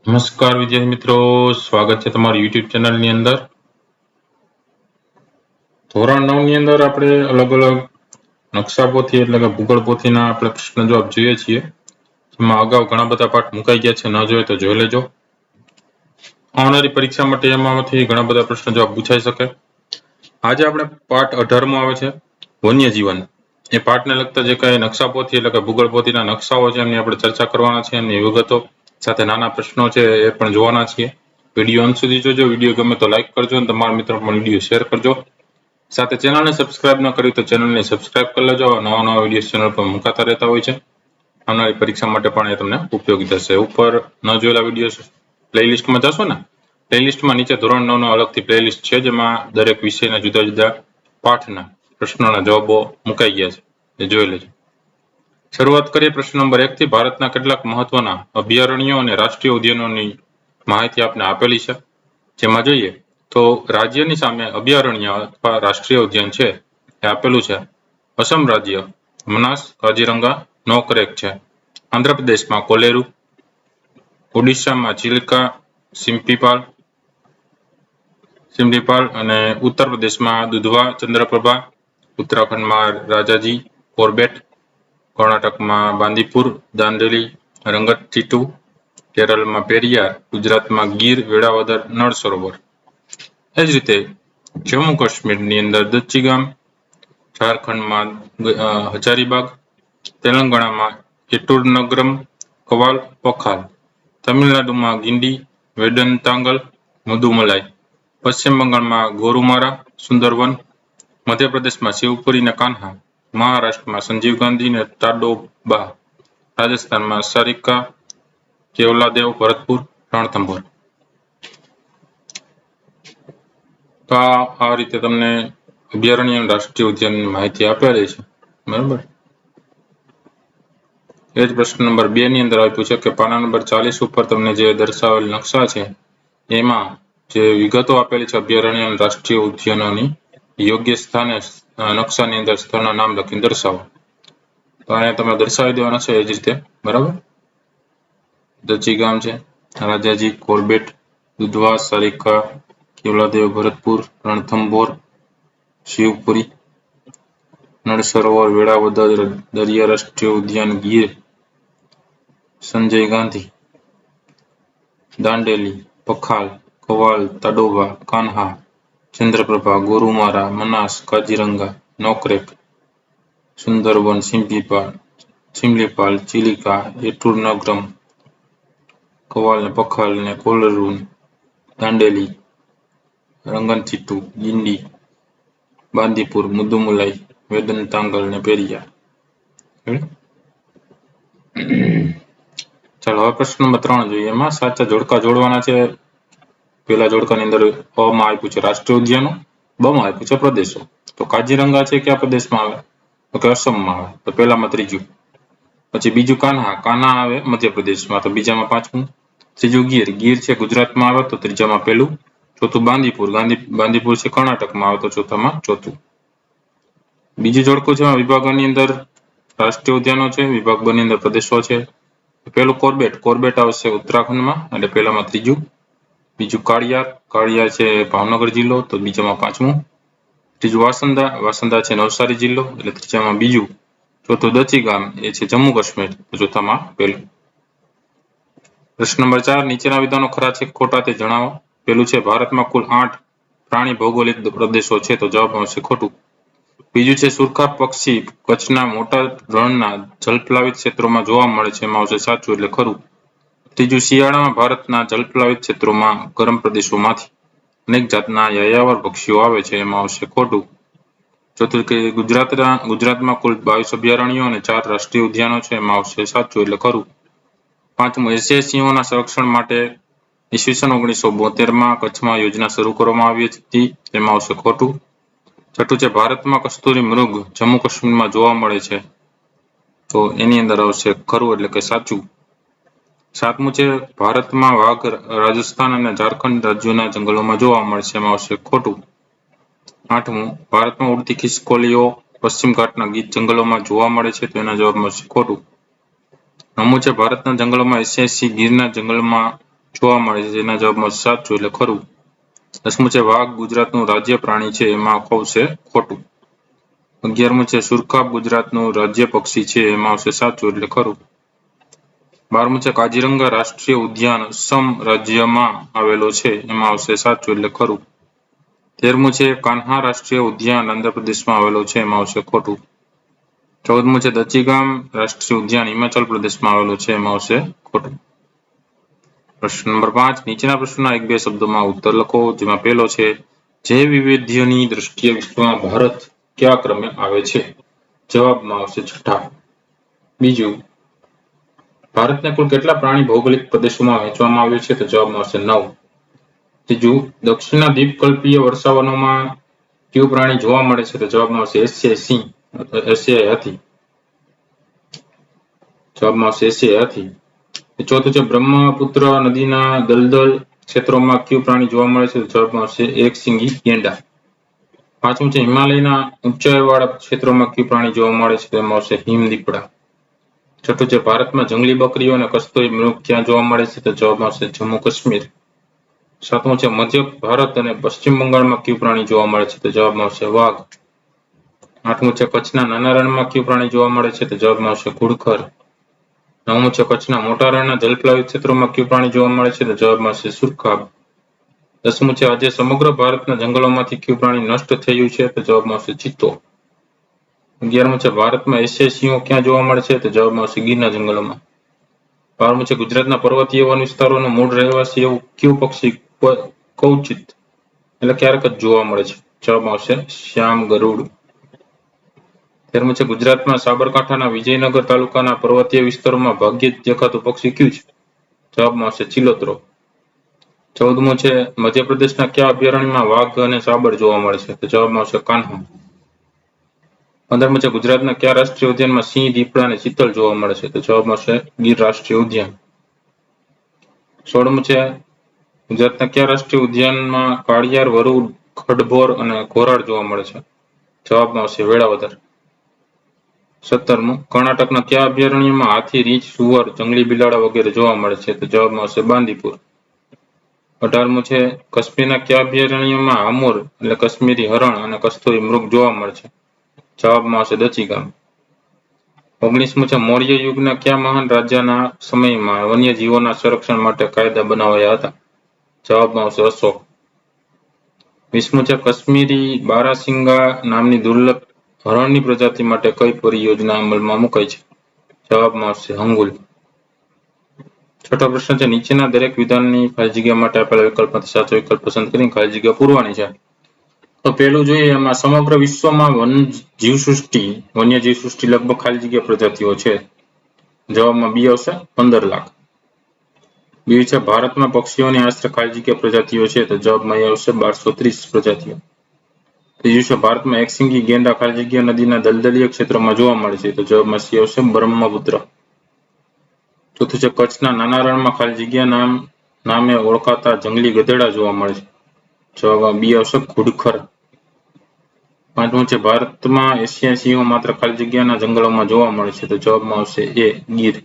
નમસ્કાર વિદ્યાર્થી મિત્રો, સ્વાગત છે તમારી YouTube ચેનલની અંદર. ધોરણ 9 ની અંદર આપણે અલગ અલગ નકશા પોથી એટલે કે ભૂગોળ પોથીના આપણે પ્રશ્ન જવાબ જોઈએ છીએ. જેમાં અગાઉ ઘણા બધા પાઠ મુકાઈ ગયા છે, ન જોઈએ તો જોઈ લેજો. આવનારી પરીક્ષા માટે એમાંથી ઘણા બધા પ્રશ્ન જવાબ પૂછાઈ શકે. આજે આપણે પાઠ 18મો આવે છે, વન્યજીવન. એ પાઠને લગતા જે કઈ નકશા પોથી એટલે કે ભૂગોળ પોથીના નકશાઓ છે એમની આપણે ચર્ચા કરવાના છે, એમની વિગતો સાથે નાના પ્રશ્નો છે એ પણ જોવાના છીએ. વિડીયો અંત સુધી જોજો. વિડીયો ગમે તો લાઈક કરજો અને તમારા મિત્રો પણ વિડીયો શેર કરજો. સાથે ચેનલને સબસ્ક્રાઇબ ન કરી તો ચેનલને સબસ્ક્રાઇબ કરી લેજો. નવા નવા વિડીયો ચેનલ પર મુકાતા રહેતા હોય છે. આવનારી પરીક્ષા માટે પણ એ તમને ઉપયોગી થશે. ઉપર ન જોયેલા વિડીયો પ્લેલિસ્ટમાં જશો ને, પ્લેલિસ્ટમાં નીચે ધોરણ 9 નો અલગથી પ્લેલિસ્ટ છે, જેમાં દરેક વિષયના જુદા જુદા પાઠના પ્રશ્નોના જવાબો મુકાઈ ગયા છે, એ જોઈ લેજો. શરૂઆત કરીએ પ્રશ્ન નંબર 1 થી. ભારતના કેટલાક મહત્વના અભયારણ્યો અને રાષ્ટ્રીય ઉદ્યાનોની માહિતી આપને આપેલી છે. જેમાં જોઈએ તો રાજ્યની સામે અભયારણ્ય અથવા રાષ્ટ્રીય ઉદ્યાન છે એ આપેલું છે. અસમ રાજ્ય મનાસ, કાજીરંગા, નોકરેક છે. આંધ્રપ્રદેશમાં કોલેરુ, ઓડિશામાં ચિલ્કા, સિમ્લીપાલ અને ઉત્તર પ્રદેશમાં દુધવા, ચંદ્રપ્રભા, ઉત્તરાખંડમાં રાજાજી, કોર્બેટ, કર્ણાટકમાં બાંદીપુર, દાંડેલી, રંગતચીટુ, કેરળમાં પેરિયાર, ગુજરાતમાં ગીર, વેળાવદર, નળ સરોવર. એ જ રીતે જમ્મુ કાશ્મીરની અંદર દચ્ચીગામ, ઝારખંડમાં હજારીબાગ, તેલંગાણામાં એટુરનગરમ, કવાલ, પખાલ, તમિલનાડુમાં ગિંડી, વેડનતાંગલ, મુદુમલાઈ, પશ્ચિમ બંગાળમાં ગોરુમારા, સુંદરવન, મધ્યપ્રદેશમાં શિવપુરી ને કાન્હા, મહારાષ્ટ્રમાં સંજીવ ગાંધી ને તાડોબા, રાજસ્થાનમાં સારિકા, કેવલાદેવ, ભરતપુર, રણથંભોર. તો આ રીતે તમને અભયારણ્ય અને રાષ્ટ્રીય ઉદ્યાનની માહિતી આપેલી છે, બરાબર. એ જ પ્રશ્ન નંબર 2 ની અંદર આપ્યું છે કે પાના નંબર 40 ઉપર તમને જે દર્શાવેલ નકશા છે એમાં જે વિગતો આપેલી છે અભયારણ્ય અને રાષ્ટ્રીય ઉદ્યાનોની, યોગ્ય સ્થાને નકશાની અંદર સ્થળના નામ લખીને દર્શાવો. તો અહીંયા તમે દર્શાવી દેવાના છે એ જ રીતે, બરાબર. દચ્ચીગામ છે, રાજાજી, કોર્બેટ, દુધવા, સારિકા, કેવલાદેવ, ભરતપુર, રણથંભોર, શિવપુરી, નળ સરોવર, વેળાવદર, દરિયા રાષ્ટ્રીય ઉદ્યાન ગીર, સંજય ગાંધી, દાંડેલી, પખાલ, કવાલ, તાડોબા, કાન્હા, ચંદ્રપ્રભા, ગોરુમારા, મનાસ, કાજીરંગા, નોકરેક, સુંદરવન, સિમલીપાલ, ચિલિકા, એટુરનગરમ, કવાલ ને પખાલ ને કોલેરુ, દાંડેલી, રંગનચીટુ, ગિંડી, બાંદીપુર, મુદુમલાઈ, વેદનતાંગલ ને પેરિયાર. ચાલો હવે પ્રશ્ન નંબર 3 જોઈએ. એમાં સાચા જોડકા જોડવાના છે. પહેલા જોડકાની અંદર અ માં આપ્યું છે રાષ્ટ્રીય ઉદ્યાનો, બ માં આપ્યું છે પ્રદેશો. તો કાજીરંગા છે કયા પ્રદેશમાં આવે? તો કે અસમમાં આવે, તો પહેલામાં ત્રીજું. પછી બીજું કાન્હા આવે મધ્યપ્રદેશમાં, તો બીજામાં પાંચમું. ત્રીજું ગીર છે ગુજરાતમાં આવે, તો ત્રીજામાં પહેલું. ચોથું બાંદીપુર છે કર્ણાટકમાં આવે, તો ચોથામાં ચોથું. બીજું જોડકું છે વિભાગોની અંદર રાષ્ટ્રીય ઉદ્યાનો છે, વિભાગ 2 ની અંદર પ્રદેશો છે. પેલું કોર્બેટ આવશે ઉત્તરાખંડમાં, એટલે પહેલામાં ત્રીજું. બીજું કાળિયાર છે ભાવનગર જિલ્લો, તો બીજામાં પાંચમું. ત્રીજું વાસંદા છે નવસારી જિલ્લો, એટલે ત્રીજામાં બીજું. ચોથું દચ્ચીગામ એ છે જમ્મુ કાશ્મીર, તો ચોથામાં પહેલું. પ્રશ્ન નંબર 4, નીચેના વિધાનો ખરા છે ખોટા તે જણાવો. પેલું છે ભારતમાં કુલ 8 પ્રાણી ભૌગોલિક પ્રદેશો છે, તો જવાબ આવશે ખોટું. બીજું છે સુરખા પક્ષી કચ્છના મોટા રણના જલપ્લાવિત ક્ષેત્રોમાં જોવા મળે છે, એમાં આવશે સાચું એટલે ખરું. ત્રીજું શિયાળામાં ભારતના જલપ્લાવિત ક્ષેત્રોમાં ગરમ પ્રદેશોમાંથી અનેક જાતના યાયાવર પક્ષીઓ આવે છે, એમાં આવશે ખોટું. ચોથું કે ગુજરાતમાં કુલ 22 અભયારણ્યો અને 4 રાષ્ટ્રીય ઉદ્યાનો છે, એમાં આવશે સાચું એટલે ખરું. પાંચમું એશિયાઈ સિંહોના સંરક્ષણ માટે ઈસવીસન 1972માં કચ્છમાં યોજના શરૂ કરવામાં આવી હતી, તેમાં આવશે ખોટું. છઠ્ઠું છે ભારતમાં કસ્તુરી મૃગ જમ્મુ કાશ્મીરમાં જોવા મળે છે, તો એની અંદર આવશે ખરું એટલે કે સાચું. સાતમું છે ભારતમાં વાઘ રાજસ્થાન અને ઝારખંડ રાજ્યોના જંગલોમાં જોવા મળે છે, એમાં આવશે ખોટું. આઠમું ભારતમાં ઉડતી ખિસકોલીઓ પશ્ચિમ ઘાટના ગીચ જંગલોમાં જોવા મળે છે, તો એના જવાબમાં આવશે ખોટું. નવમું છે ભારતના જંગલોમાં એશિયાઈ ગીરના જંગલમાં જોવા મળે છે, જેના જવાબમાં સાચું એટલે ખરું. 10મું છે વાઘ ગુજરાતનું રાજ્ય પ્રાણી છે, એમાં આવશે ખોટું. 11મું છે સુરખાબ ગુજરાતનું રાજ્ય પક્ષી છે, એમાં આવશે સાચું એટલે ખરું. 12મું છે કાજીરંગા રાષ્ટ્રીય ઉદ્યાન અસમ રાજ્યમાં આવેલો છે, એમાં આવશે સાચું એટલે ખરું. 13મું છે કાન્હા રાષ્ટ્રીય ઉદ્યાન આંધ્રપ્રદેશમાં આવેલો છે, એમાં આવશે ખોટું. 14મું છે દચીગામ રાષ્ટ્રીય ઉદ્યાન હિમાચલ પ્રદેશમાં આવેલો છે, એમાં આવશે ખોટું. પ્રશ્ન નંબર 5, નીચેના પ્રશ્નોના એક બે શબ્દોમાં ઉત્તર લખો. જેમાં પહેલો છે જૈવ વૈવિધ્યની દ્રષ્ટિએ વિશ્વમાં ભારત કયા ક્રમે આવે છે? જવાબમાં આવશે છઠ્ઠા. બીજું, ભારતને કુલ કેટલા પ્રાણી ભૌગોલિક પ્રદેશોમાં વહેંચવામાં આવ્યું છે? તો જવાબમાં આવશે 9. ત્રીજું, દક્ષિણના દ્વીપકલ્પીય વર્ષાવનોમાં કયું પ્રાણી જોવા મળે છે? તો જવાબમાં આવશે એશિયાઈ સિંહ, એશિયાઈ હાથી. જવાબમાં આવશે એશિયાઈ હાથી. ચોથું છે બ્રહ્મપુત્ર નદીના દલદલ ક્ષેત્રોમાં કયું પ્રાણી જોવા મળે છે? તો જવાબમાં આવશે એક શિંગી ગેંડા. 5મું છે હિમાલયના ઊંચાઈવાળા ક્ષેત્રોમાં કયું પ્રાણી જોવા મળે છે? તેમાં આવશે હિમદીપડા. 6થું છે ભારતમાં જંગલી બકરીઓ અને કસ્તુરી મૃગ ક્યાં જોવા મળે છે? તો જવાબમાં આવશે જમ્મુ કાશ્મીર. 7મું છે મધ્ય ભારત અને પશ્ચિમ બંગાળમાં કયું પ્રાણી જોવા મળે છે? તો જવાબમાં આવશે વાઘ. 8મું છે કચ્છના નાના રણમાં કયું પ્રાણી જોવા મળે છે? તો જવાબમાં આવશે ઘુડખર. 9મું છે કચ્છના મોટા રણના જલપ્લાવિત ક્ષેત્રોમાં કયું પ્રાણી જોવા મળે છે? તો જવાબમાં આવશે સુરખાબ. 10મું છે આજે સમગ્ર ભારતના જંગલોમાંથી કયું પ્રાણી નષ્ટ થયું છે? તો જવાબમાં આવશે ચિત્તો. 11મું છે ભારતમાં એશિયાઈ સિંહો ક્યાં જોવા મળે છે? તો જવાબમાં આવશે ગીરના જંગલોમાં. 12મું છે ગુજરાતના પર્વતીય વન વિસ્તારોનું મૂળ રહેવાસી એવું કયું પક્ષી કવચિત એટલે ક્યારેક જ જોવા મળે છે? જવાબમાં આવશે શ્યામ ગરુડ. 13મું છે ગુજરાતમાં સાબરકાંઠાના વિજયનગર તાલુકાના પર્વતીય વિસ્તારોમાં ભાગ્યે જ દેખાતું પક્ષી કયું છે? જવાબમાં આવશે ચિલોતરો. 14મું છે મધ્યપ્રદેશના કયા અભયારણ્યમાં વાઘ અને સાબર જોવા મળે છે? તો જવાબમાં આવશે કાન્હા. 15મું છે ગુજરાતના કયા રાષ્ટ્રીય ઉદ્યાનમાં સિંહ, દીપડા અને ચિત્તલ જોવા મળે છે? તો જવાબમાં આવશે ગીર રાષ્ટ્રીય ઉદ્યાન. 16મું છે ગુજરાતના કયા રાષ્ટ્રીય ઉદ્યાનમાં કાળિયાર, વરુ, ખડભોર અને ઘોરાડ જોવા મળે છે? જવાબમાં આવશે વેળાવદર. 17મું કર્ણાટકના કયા અભયારણ્યમાં હાથી, રીંછ, સુવર, જંગલી બિલાડા વગેરે જોવા મળે છે? તો જવાબમાં આવશે બાંદીપુર. 18મું છે કાશ્મીરના કયા અભયારણ્યમાં હામુર એટલે કાશ્મીરી હરણ અને કસ્તુરી મૃગ જોવા મળે છે? જવાબમાં આવશે દચીગામ. 19મું છે મૌર્ય યુગના કયા મહાન રાજાના સમયમાં વન્યજીવોના સંરક્ષણ માટે કાયદા બનાવાયા હતા? જવાબમાં આવશે અશોક. 20મું છે કાશ્મીરી બારાસિંગા નામની દુર્લભ હરણની પ્રજાતિ માટે કઈ પરિયોજના અમલમાં મુકાઈ છે? જવાબમાં આવશે હંગુલ. છઠ્ઠો પ્રશ્ન છે નીચેના દરેક વિધાનની ખાલી જગ્યા માટે આપેલા વિકલ્પમાંથી સાચો વિકલ્પ પસંદ કરીને ખાલી જગ્યા પૂરવાની છે. તો પહેલું જોઈએ એમાં સમગ્ર વિશ્વમાં વન્ય જીવ સૃષ્ટિ લગભગ ખાલી જગ્યા પ્રજાતિઓ છે. જવાબમાં બી આવશે 15 લાખ. બીજું છે ભારતમાં પક્ષીઓની આશરે ખાલી જગ્યા પ્રજાતિઓ છે. તો જવાબમાં એ આવશે 1230 પ્રજાતિઓ. ત્રીજું છે ભારતમાં એક શિંગી ગેંડા ખાલી જગ્યા નદીના દલદલીય ક્ષેત્રમાં જોવા મળે છે. તો જવાબમાં સી આવશે બ્રહ્મપુત્ર. ચોથું છે કચ્છના નાના રણમાં ખાલી જગ્યા નામે ઓળખાતા જંગલી ગધેડા જોવા મળે છે. જવાબમાં બી આવશે ઘુડખર. 5મું છે ભારતમાં એશિયાઈ સિંહો માત્ર ખાલી જગ્યાના જંગલોમાં જોવા મળે છે. તો જવાબમાં આવશે એ ગીર.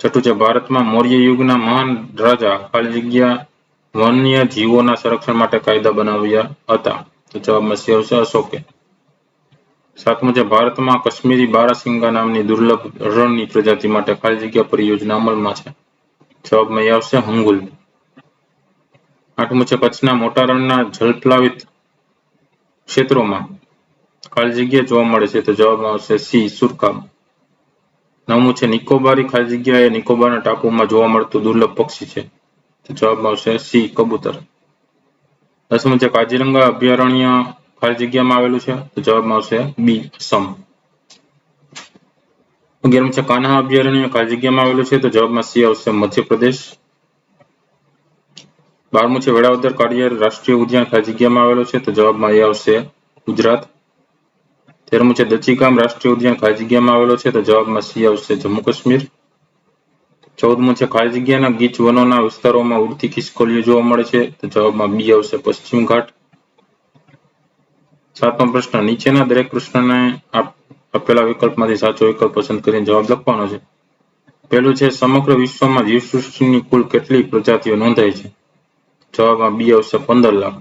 6થું છે ભારતમાં મૌર્ય યુગના મહાન રાજા ખાલી જગ્યા વન્ય જીવોના સંરક્ષણ માટે કાયદા બનાવ્યા હતા. તો જવાબમાં સી આવશે અશોકે. 7મું છે ભારતમાં કાશ્મીરી બારાસિંગા નામની દુર્લભ હરણની પ્રજાતિ માટે ખાલી જગ્યા પરિયોજના અમલમાં છે. જવાબમાં એ આવશે હંગુલ. 8મું છે કચ્છના મોટા રણના જલપ્લાવિત ક્ષેત્રોમાં ખાલી જગ્યા જોવા મળે છે. તો જવાબમાં આવશે સી સુરખાબ. 9મું છે નિકોબારી ખાલી જગ્યા એ નિકોબારના ટાપુમાં જોવા મળતું દુર્લભ પક્ષી છે. તો જવાબમાં આવશે સી કબૂતર. 10મું છે કાજીરંગા અભયારણ્ય ખાલી જગ્યામાં આવેલું છે. તો જવાબમાં આવશે બી અસમ. 11મું છે કાન્હા અભયારણ્ય ખાલી જગ્યામાં આવેલું છે. તો જવાબમાં સી આવશે મધ્યપ્રદેશ. 12મું છે વેળાવદર કાળિયાર રાષ્ટ્રીય ઉદ્યાન ખાલી જગ્યામાં આવેલું છે. તો જવાબમાં એ આવશે ગુજરાત. 13મું છે દચીગામ રાષ્ટ્રીય ઉદ્યાન ખાલી જગ્યામાં આવેલો છે. તો જવાબમાં સી આવશે જમ્મુ કાશ્મીર. 14મું છે ખાલી જગ્યાના ગીચ વનોના વિસ્તારોમાં ઉડતી ખિસકોલીઓ જોવા મળે છે. તો જવાબમાં બી આવશે પશ્ચિમ ઘાટ. 7મો પ્રશ્ન નીચેના દરેક પ્રશ્નને આપેલા વિકલ્પમાંથી સાચો વિકલ્પ પસંદ કરીને જવાબ લખવાનો છે. પહેલું છે સમગ્ર વિશ્વમાં જીવસૃષ્ટિની કુલ કેટલી પ્રજાતિઓ નોંધાઈ છે? જવાબમાં બી આવશે 15 લાખ.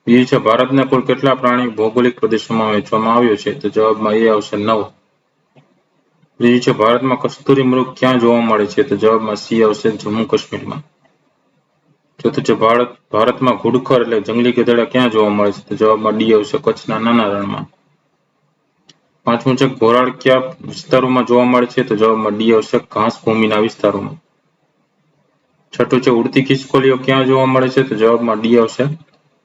બીજું છે ભારતના કુલ કેટલા પ્રાણી ભૌગોલિક પ્રદેશોમાં વહેંચવામાં આવ્યો છે? તો જવાબમાં એ આવશે 9. ત્રીજું છે ભારતમાં કસ્તુરી મૃગ ક્યાં જોવા મળે છે? તો જવાબમાં સી આવશે જમ્મુ કાશ્મીરમાં. ચોથું છે ભારતમાં ઘુડખર એટલે જંગલી ગધેડા ક્યાં જોવા મળે છે? તો જવાબમાં ડી આવશે કચ્છના નાના રણમાં. પાંચમું છે ઘોરાડ કયા વિસ્તારોમાં જોવા મળે છે? તો જવાબમાં ડી આવશે ઘાસ ભૂમિના વિસ્તારોમાં. છઠ્ઠું છે ઉડતી ખિસકોલીઓ ક્યાં જોવા મળે છે? તો જવાબમાં ડી આવશે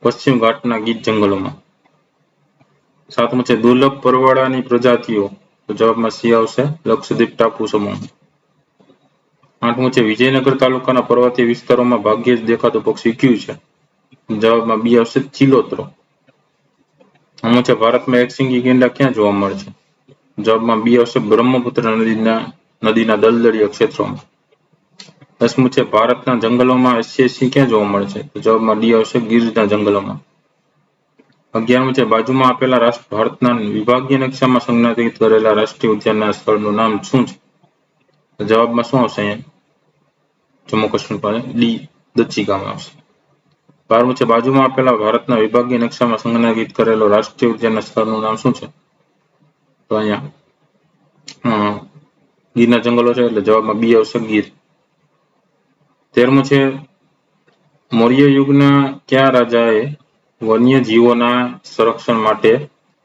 પશ્ચિમ ઘાટના ગીચ જંગલોમાં. સાતમું છે દુર્લભ પરવાળાની પ્રજાતિઓ. તો જવાબમાં સી આવશે લક્ષદ્વીપ ટાપુ સમૂહ. આઠમું છે વિજયનગર તાલુકાના પર્વતીય વિસ્તારોમાં ભાગ્યે જ દેખાતું પક્ષી કયું છે? જવાબમાં બી આવશે ચિલોતરો. નવમું છે ભારતમાં એકશિંગી ગેંડા ક્યાં જોવા મળે છે? જવાબમાં બી આવશે બ્રહ્મપુત્ર નદીના દલદલીય ક્ષેત્રોમાં. 10મું છે ભારતના જંગલોમાં એશિયાઈ સિંહ ક્યાં જોવા મળે છે? તો જવાબમાં ડી આવશે ગીરના જંગલોમાં. 11મું છે બાજુમાં આપેલા ભારતના વિભાગીય નકશામાં સંજ્ઞાકિત કરેલા રાષ્ટ્રીય ઉદ્યાનના સ્થળનું નામ શું છે? તો જવાબમાં શું આવશે અહીંયા? જમ્મુ કાશ્મીર પાસે ડી દચ્ચિકામાં આવશે. 12મું છે બાજુમાં આપેલા ભારતના વિભાગીય નકશામાં સંજ્ઞાકિત કરેલો રાષ્ટ્રીય ઉદ્યાનના સ્થળનું નામ શું છે? તો અહીંયા ગીરના જંગલો છે એટલે જવાબમાં બી આવશે ગીર. 13મું છે મૌર્ય યુગના કયા રાજાએ વન્યજીવોના સંરક્ષણ માટે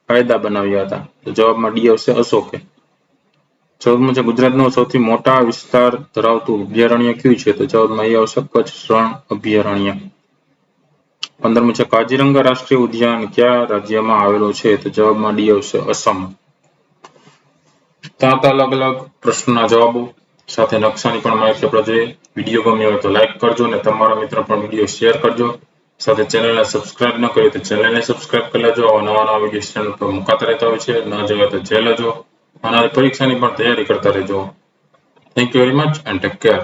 કાયદા બનાવ્યા હતા? તો જવાબમાં ડી આવશે અશોકે. 14મું છે ગુજરાતનું સૌથી મોટા વિસ્તાર ધરાવતું અભયારણ્ય કયું છે? તો જવાબમાં એ આવશે કચ્છ રણ અભયારણ્ય. 15મું છે કાજીરંગા રાષ્ટ્રીય ઉદ્યાન કયા રાજ્યમાં આવેલો છે? તો જવાબમાં ડી આવશે અસમ. 7 અલગ અલગ પ્રશ્નોના જવાબો સાથે નકશાની પણ માહિતી આપણે જોઈએ. વિડીયો ગમ્યો હોય તો લાઈક કરજો અને તમારા મિત્રો પણ વિડીયો શેર કરજો. સાથે ચેનલને સબસ્ક્રાઇબ ન કરી તો ચેનલને સબસ્ક્રાઇબ કરી લેજો. નવા વિડીયો ચેનલ પર મુકાતા રહેતા હોય છે. ન જોઈએ તો જોઈ લેજો. અને પરીક્ષાની પણ તૈયારી કરતા રહેજો. Thank you very much and take care.